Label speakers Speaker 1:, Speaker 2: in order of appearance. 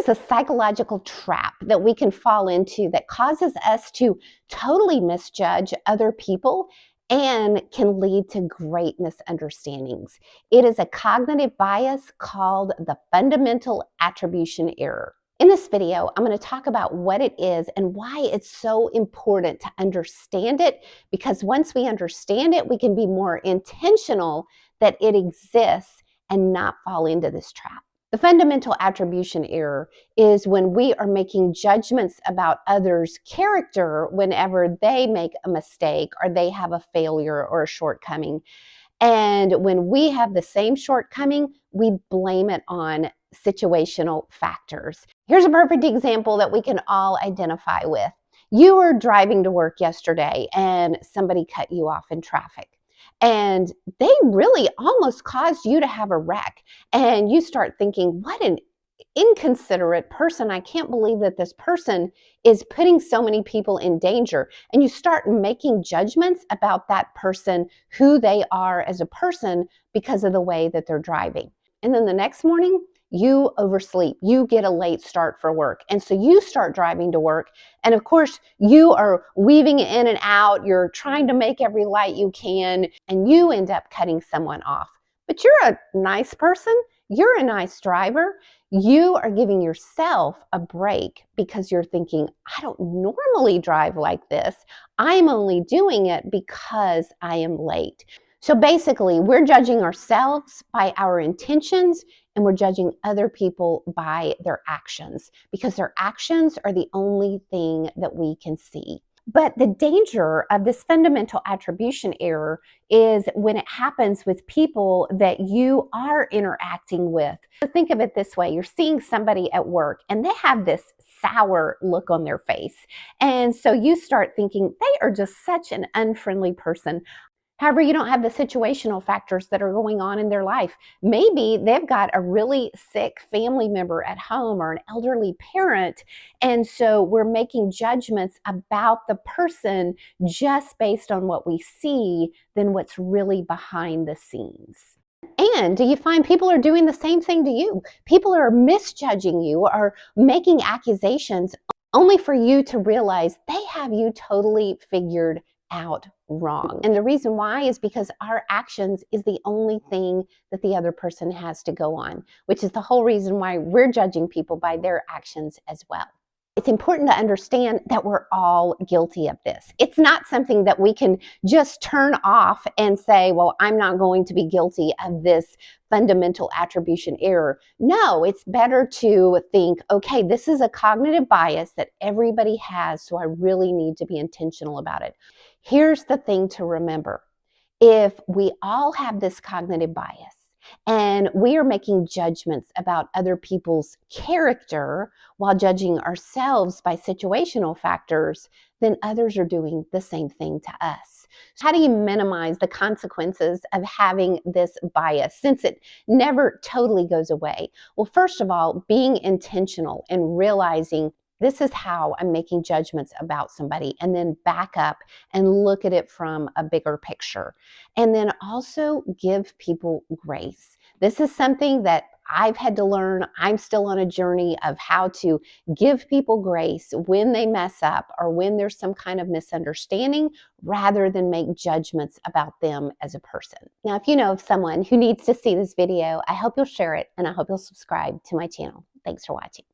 Speaker 1: is a psychological trap that we can fall into that causes us to totally misjudge other people and can lead to great misunderstandings. It is a cognitive bias called the fundamental attribution error. In this video, I'm going to talk about what it is and why it's so important to understand it, because once we understand it, we can be more intentional that it exists and not fall into this trap. The fundamental attribution error is when we are making judgments about others' character whenever they make a mistake or they have a failure or a shortcoming. And when we have the same shortcoming, we blame it on situational factors. Here's a perfect example that we can all identify with. You were driving to work yesterday and somebody cut you off in traffic. And they really almost caused you to have a wreck. And you start thinking, what an inconsiderate person. I can't believe that this person is putting so many people in danger. And you start making judgments about that person, who they are as a person because of the way that they're driving. And then the next morning, you oversleep, you get a late start for work. And so you start driving to work. And of course, you are weaving in and out. You're trying to make every light you can, and you end up cutting someone off. But you're a nice person. You're a nice driver. You are giving yourself a break because you're thinking, I don't normally drive like this. I'm only doing it because I am late. So basically, we're judging ourselves by our intentions, and we're judging other people by their actions, because their actions are the only thing that we can see. But the danger of this fundamental attribution error is when it happens with people that you are interacting with. So think of it this way. You're seeing somebody at work and they have this sour look on their face. And so you start thinking they are just such an unfriendly person. However, you don't have the situational factors that are going on in their life. Maybe they've got a really sick family member at home or an elderly parent, and so we're making judgments about the person just based on what we see than what's really behind the scenes. And do you find people are doing the same thing to you? People are misjudging you or making accusations only for you to realize they have you totally figured out wrong. And the reason why is because our actions is the only thing that the other person has to go on, which is the whole reason why we're judging people by their actions as well. It's important to understand that we're all guilty of this. It's not something that we can just turn off and say, well, I'm not going to be guilty of this fundamental attribution error. No, it's better to think, okay, this is a cognitive bias that everybody has, so I really need to be intentional about it. Here's the thing to remember. If we all have this cognitive bias and we are making judgments about other people's character while judging ourselves by situational factors, then others are doing the same thing to us. So how do you minimize the consequences of having this bias since it never totally goes away? Well, first of all, being intentional and realizing this is how I'm making judgments about somebody, and then back up and look at it from a bigger picture. And then also give people grace. This is something that I've had to learn. I'm still on a journey of how to give people grace when they mess up or when there's some kind of misunderstanding, rather than make judgments about them as a person. Now, if you know of someone who needs to see this video, I hope you'll share it and I hope you'll subscribe to my channel. Thanks for watching.